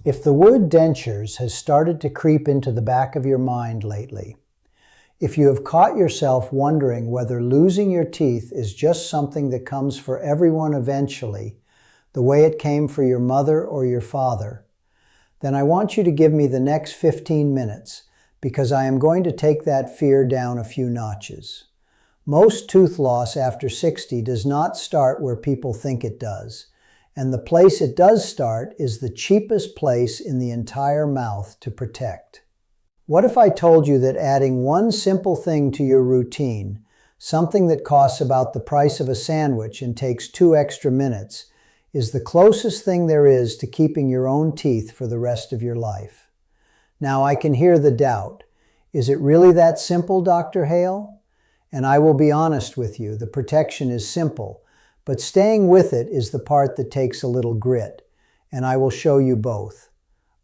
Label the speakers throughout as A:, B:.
A: If the word dentures has started to creep into the back of your mind lately, if you have caught yourself wondering whether losing your teeth is just something that comes for everyone eventually, the way it came for your mother or your father, then I want you to give me the next 15 minutes because I am going to take that fear down a few notches. Most tooth loss after 60 does not start where people think it does. And the place it does start is the cheapest place in the entire mouth to protect. What if I told you that adding one simple thing to your routine, something that costs about the price of a sandwich and takes 2 extra minutes, is the closest thing there is to keeping your own teeth for the rest of your life? Now I can hear the doubt. Is it really that simple, Dr. Hale? And I will be honest with you, the protection is simple. But staying with it is the part that takes a little grit, and I will show you both.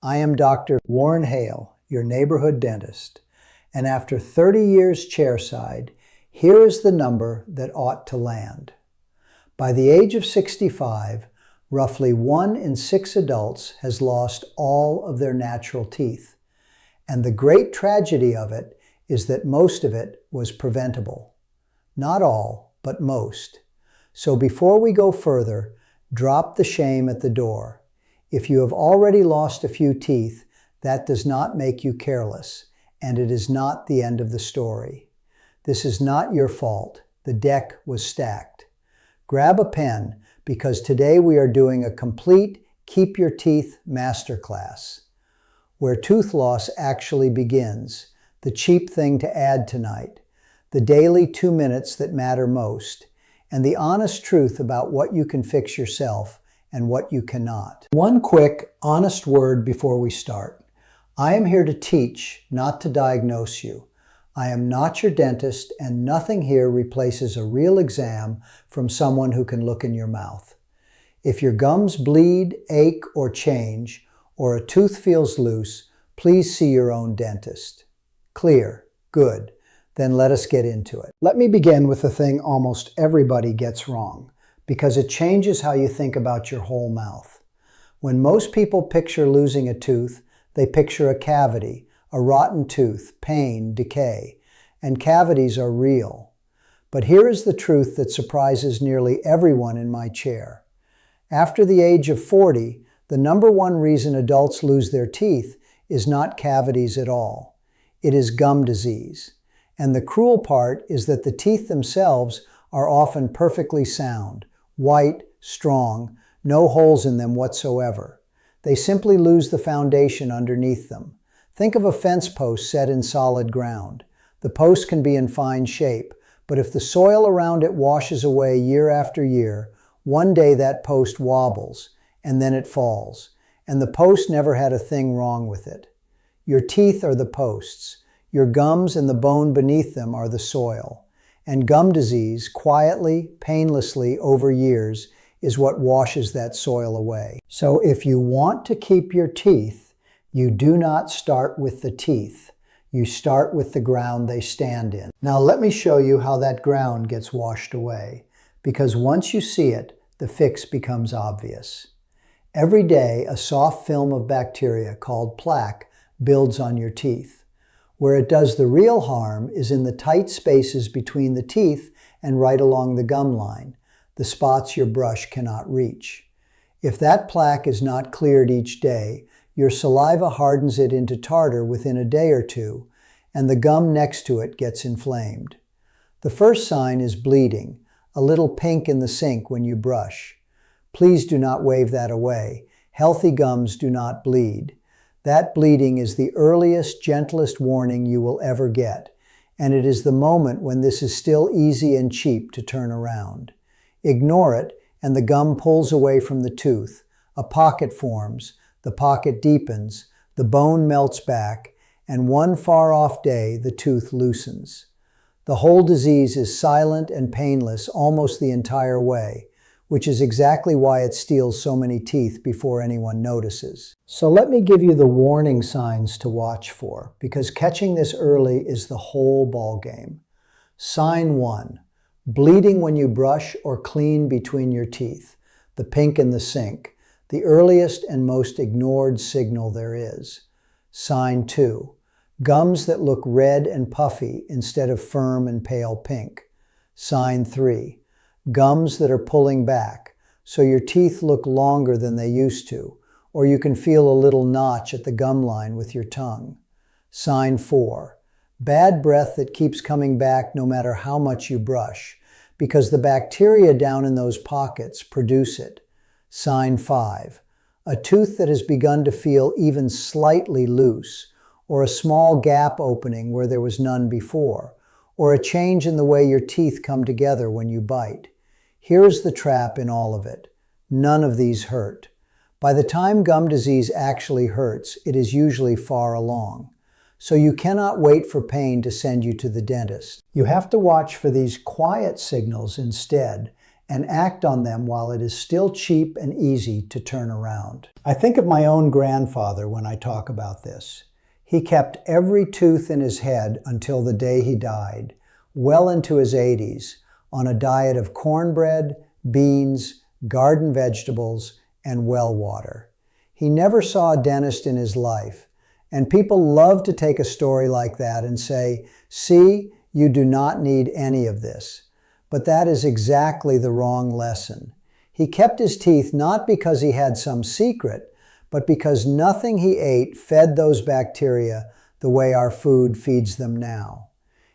A: I am Dr. Warren Hale, your neighborhood dentist, and after 30 years chairside, here is the number that ought to land. By the age of 65, roughly 1 in 6 adults has lost all of their natural teeth, and the great tragedy of it is that most of it was preventable. Not all, but most. So before we go further, drop the shame at the door. If you have already lost a few teeth, that does not make you careless, and it is not the end of the story. This is not your fault. The deck was stacked. Grab a pen, because today we are doing a complete Keep Your Teeth Masterclass, where tooth loss actually begins, the cheap thing to add tonight, the daily 2 minutes that matter most, and the honest truth about what you can fix yourself and what you cannot. One quick, honest word before we start. I am here to teach, not to diagnose you. I am not your dentist, and nothing here replaces a real exam from someone who can look in your mouth. If your gums bleed, ache, or change, or a tooth feels loose, please see your own dentist. Clear. Good. Then let us get into it. Let me begin with the thing almost everybody gets wrong, because it changes how you think about your whole mouth. When most people picture losing a tooth, they picture a cavity, a rotten tooth, pain, decay, and cavities are real. But here is the truth that surprises nearly everyone in my chair. After the age of 40, the number one reason adults lose their teeth is not cavities at all. It is gum disease. And the cruel part is that the teeth themselves are often perfectly sound, white, strong, no holes in them whatsoever. They simply lose the foundation underneath them. Think of a fence post set in solid ground. The post can be in fine shape, but if the soil around it washes away year after year, one day that post wobbles, and then it falls, and the post never had a thing wrong with it. Your teeth are the posts. Your gums and the bone beneath them are the soil. And gum disease, quietly, painlessly over years, is what washes that soil away. So if you want to keep your teeth, you do not start with the teeth. You start with the ground they stand in. Now let me show you how that ground gets washed away, because once you see it, the fix becomes obvious. Every day, a soft film of bacteria called plaque builds on your teeth. Where it does the real harm is in the tight spaces between the teeth and right along the gum line, the spots your brush cannot reach. If that plaque is not cleared each day, your saliva hardens it into tartar within a day or two, and the gum next to it gets inflamed. The first sign is bleeding, a little pink in the sink when you brush. Please do not wave that away. Healthy gums do not bleed. That bleeding is the earliest, gentlest warning you will ever get, and it is the moment when this is still easy and cheap to turn around. Ignore it, and the gum pulls away from the tooth. A pocket forms, the pocket deepens, the bone melts back, and one far-off day the tooth loosens. The whole disease is silent and painless almost the entire way, which is exactly why it steals so many teeth before anyone notices. So let me give you the warning signs to watch for, because catching this early is the whole ballgame. Sign 1, bleeding when you brush or clean between your teeth, the pink in the sink, the earliest and most ignored signal there is. Sign 2. Gums that look red and puffy instead of firm and pale pink. Sign 3. Gums that are pulling back, so your teeth look longer than they used to, or you can feel a little notch at the gum line with your tongue. Sign 4. Bad breath that keeps coming back no matter how much you brush, because the bacteria down in those pockets produce it. Sign 5. A tooth that has begun to feel even slightly loose, or a small gap opening where there was none before, or a change in the way your teeth come together when you bite. Here's the trap in all of it. None of these hurt. By the time gum disease actually hurts, it is usually far along. So you cannot wait for pain to send you to the dentist. You have to watch for these quiet signals instead and act on them while it is still cheap and easy to turn around. I think of my own grandfather when I talk about this. He kept every tooth in his head until the day he died, well into his 80s, on a diet of cornbread, beans, garden vegetables, and well water. He never saw a dentist in his life. And people love to take a story like that and say, see, you do not need any of this. But that is exactly the wrong lesson. He kept his teeth not because he had some secret, but because nothing he ate fed those bacteria the way our food feeds them now.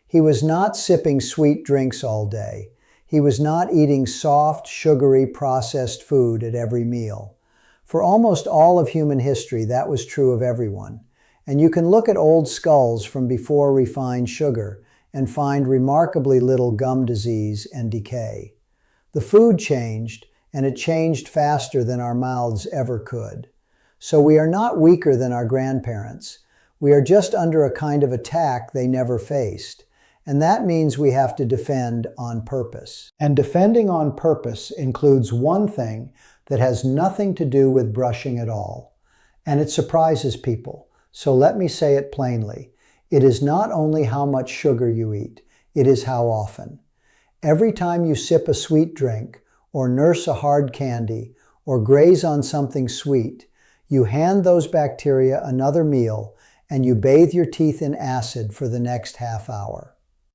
A: He was not sipping sweet drinks all day. He was not eating soft, sugary, processed food at every meal. For almost all of human history, that was true of everyone. And you can look at old skulls from before refined sugar and find remarkably little gum disease and decay. The food changed, and it changed faster than our mouths ever could. So we are not weaker than our grandparents. We are just under a kind of attack they never faced. And that means we have to defend on purpose. And defending on purpose includes one thing that has nothing to do with brushing at all. And it surprises people. So let me say it plainly. It is not only how much sugar you eat, it is how often. Every time you sip a sweet drink, or nurse a hard candy, or graze on something sweet, you hand those bacteria another meal and you bathe your teeth in acid for the next half hour.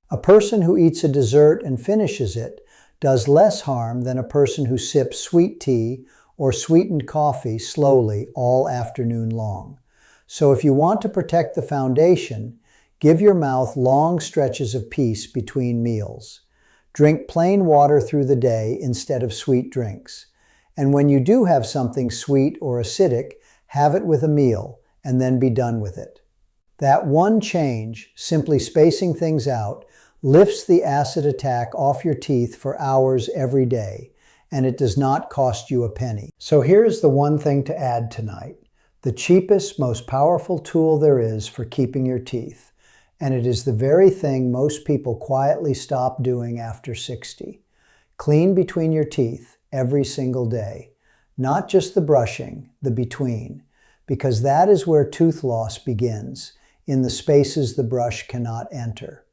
A: A person who eats a dessert and finishes it does less harm than a person who sips sweet tea or sweetened coffee slowly all afternoon long. So if you want to protect the foundation, give your mouth long stretches of peace between meals. Drink plain water through the day instead of sweet drinks. And when you do have something sweet or acidic, have it with a meal and then be done with it. That one change, simply spacing things out, lifts the acid attack off your teeth for hours every day, and it does not cost you a penny. So here's the one thing to add tonight. The cheapest, most powerful tool there is for keeping your teeth, and it is the very thing most people quietly stop doing after 60. Clean between your teeth every single day, not just the brushing, the between, because that is where tooth loss begins, in the spaces the brush cannot enter.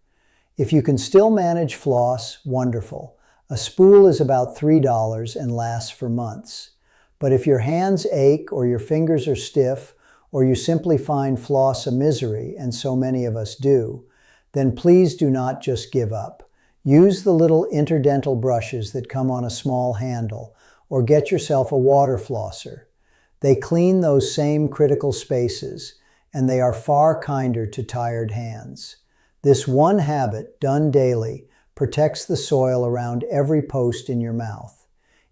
A: If you can still manage floss, wonderful. A spool is about $3 and lasts for months. But if your hands ache or your fingers are stiff or you simply find floss a misery, and so many of us do, then please do not just give up. Use the little interdental brushes that come on a small handle, or get yourself a water flosser. They clean those same critical spaces, and they are far kinder to tired hands. This one habit, done daily, protects the soil around every post in your mouth.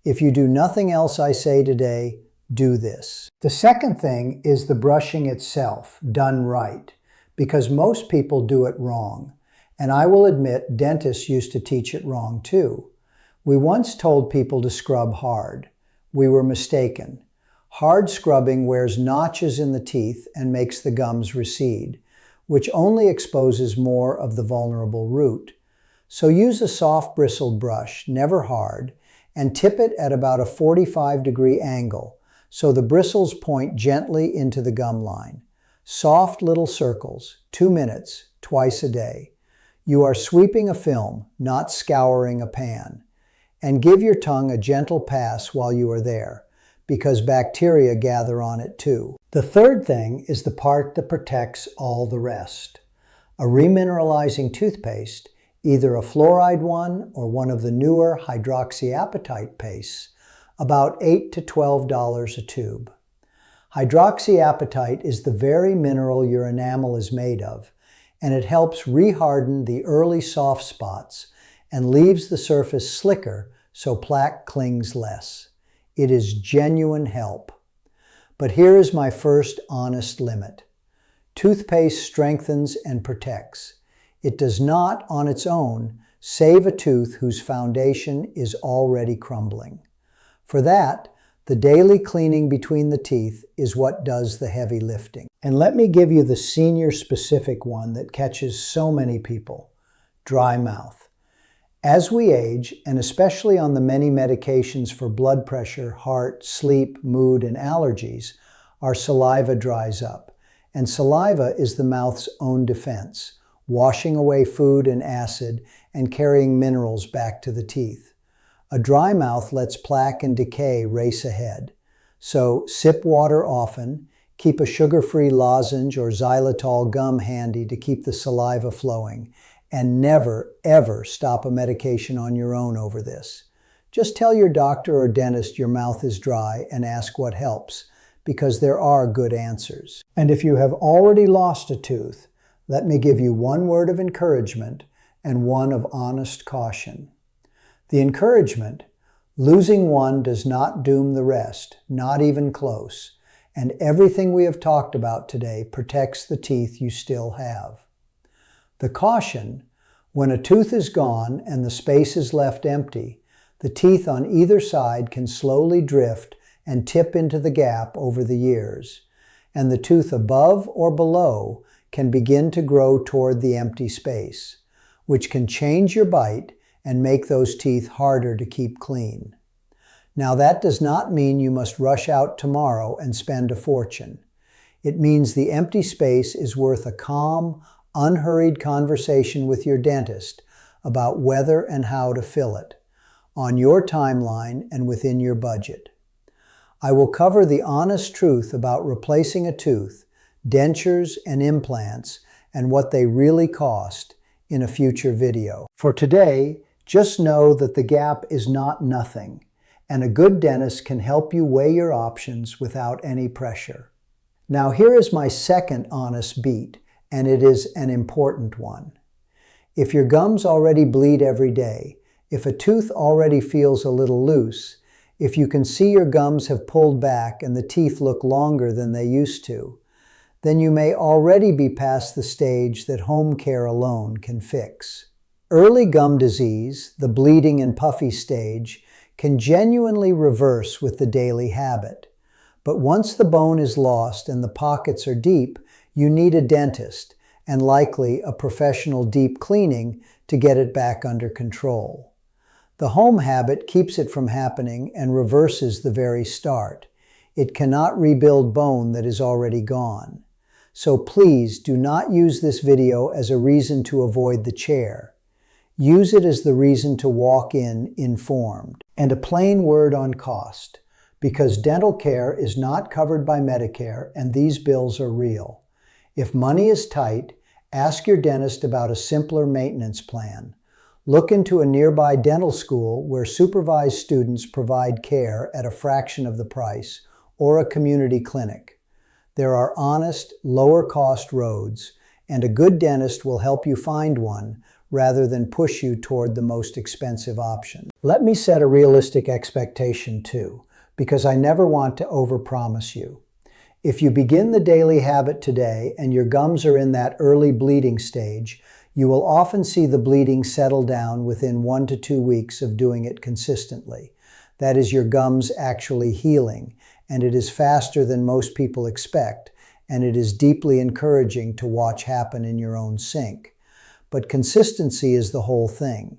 A: If you do nothing else I say today, do this. The second thing is the brushing itself, done right, because most people do it wrong. And I will admit, dentists used to teach it wrong too. We once told people to scrub hard. We were mistaken. Hard scrubbing wears notches in the teeth and makes the gums recede, which only exposes more of the vulnerable root. So use a soft bristled brush, never hard, and tip it at about a 45-degree angle, so the bristles point gently into the gum line. Soft little circles, 2 minutes, twice a day. You are sweeping a film, not scouring a pan. And give your tongue a gentle pass while you are there, because bacteria gather on it too. The third thing is the part that protects all the rest. A remineralizing toothpaste, either a fluoride one or one of the newer hydroxyapatite pastes, about $8 to $12 a tube. Hydroxyapatite is the very mineral your enamel is made of, and it helps reharden the early soft spots and leaves the surface slicker so plaque clings less. It is genuine help. But here is my first honest limit. Toothpaste strengthens and protects. It does not, on its own, save a tooth whose foundation is already crumbling. For that, the daily cleaning between the teeth is what does the heavy lifting. And let me give you the senior-specific one that catches so many people: dry mouth. As we age, and especially on the many medications for blood pressure, heart, sleep, mood, and allergies, our saliva dries up. And saliva is the mouth's own defense, washing away food and acid and carrying minerals back to the teeth. A dry mouth lets plaque and decay race ahead. So sip water often, keep a sugar-free lozenge or xylitol gum handy to keep the saliva flowing, and never, ever stop a medication on your own over this. Just tell your doctor or dentist your mouth is dry and ask what helps, because there are good answers. And if you have already lost a tooth, let me give you one word of encouragement and one of honest caution. The encouragement: losing one does not doom the rest, not even close, and everything we have talked about today protects the teeth you still have. The caution: when a tooth is gone and the space is left empty, the teeth on either side can slowly drift and tip into the gap over the years, and the tooth above or below can begin to grow toward the empty space, which can change your bite and make those teeth harder to keep clean. Now, that does not mean you must rush out tomorrow and spend a fortune. It means the empty space is worth a calm, unhurried conversation with your dentist about whether and how to fill it, on your timeline and within your budget. I will cover the honest truth about replacing a tooth, dentures and implants, and what they really cost in a future video. For today, just know that the gap is not nothing, and a good dentist can help you weigh your options without any pressure. Now here is my second honest beat, and it is an important one. If your gums already bleed every day, if a tooth already feels a little loose, if you can see your gums have pulled back and the teeth look longer than they used to, then you may already be past the stage that home care alone can fix. Early gum disease, the bleeding and puffy stage, can genuinely reverse with the daily habit. But once the bone is lost and the pockets are deep, you need a dentist, and likely a professional deep cleaning to get it back under control. The home habit keeps it from happening and reverses the very start. It cannot rebuild bone that is already gone. So please do not use this video as a reason to avoid the chair. Use it as the reason to walk in informed. And a plain word on cost, because dental care is not covered by Medicare and these bills are real. If money is tight, ask your dentist about a simpler maintenance plan. Look into a nearby dental school where supervised students provide care at a fraction of the price, or a community clinic. There are honest, lower-cost roads, and a good dentist will help you find one rather than push you toward the most expensive option. Let me set a realistic expectation too, because I never want to overpromise you. If you begin the daily habit today and your gums are in that early bleeding stage, you will often see the bleeding settle down within 1 to 2 weeks of doing it consistently. That is your gums actually healing, and it is faster than most people expect, and it is deeply encouraging to watch happen in your own sink. But consistency is the whole thing.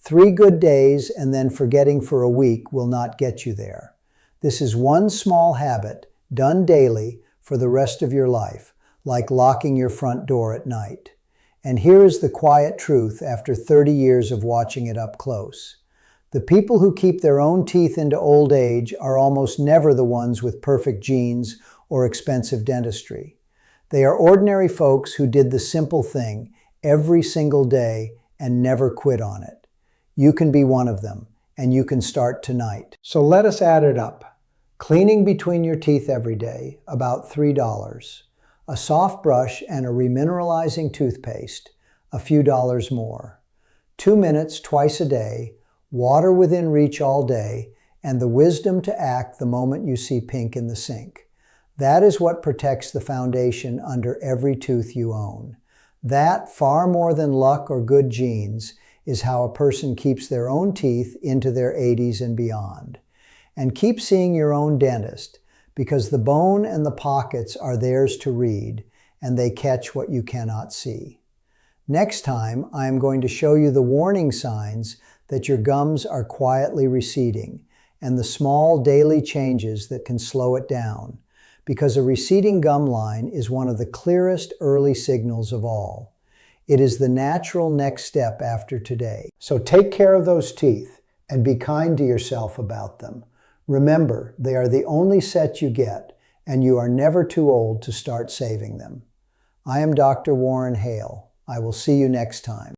A: 3 good days and then forgetting for a week will not get you there. This is one small habit done daily for the rest of your life, like locking your front door at night. And here is the quiet truth after 30 years of watching it up close. The people who keep their own teeth into old age are almost never the ones with perfect genes or expensive dentistry. They are ordinary folks who did the simple thing every single day and never quit on it. You can be one of them, and you can start tonight. So let us add it up. Cleaning between your teeth every day, about $3. A soft brush and a remineralizing toothpaste, a few dollars more. 2 minutes twice a day, water within reach all day, and the wisdom to act the moment you see pink in the sink. That is what protects the foundation under every tooth you own. That, far more than luck or good genes, is how a person keeps their own teeth into their 80s and beyond. And keep seeing your own dentist, because the bone and the pockets are theirs to read, and they catch what you cannot see. Next time, I am going to show you the warning signs that your gums are quietly receding, and the small daily changes that can slow it down, because a receding gum line is one of the clearest early signals of all. It is the natural next step after today. So take care of those teeth and be kind to yourself about them. Remember, they are the only set you get, and you are never too old to start saving them. I am Dr. Warren Hale. I will see you next time.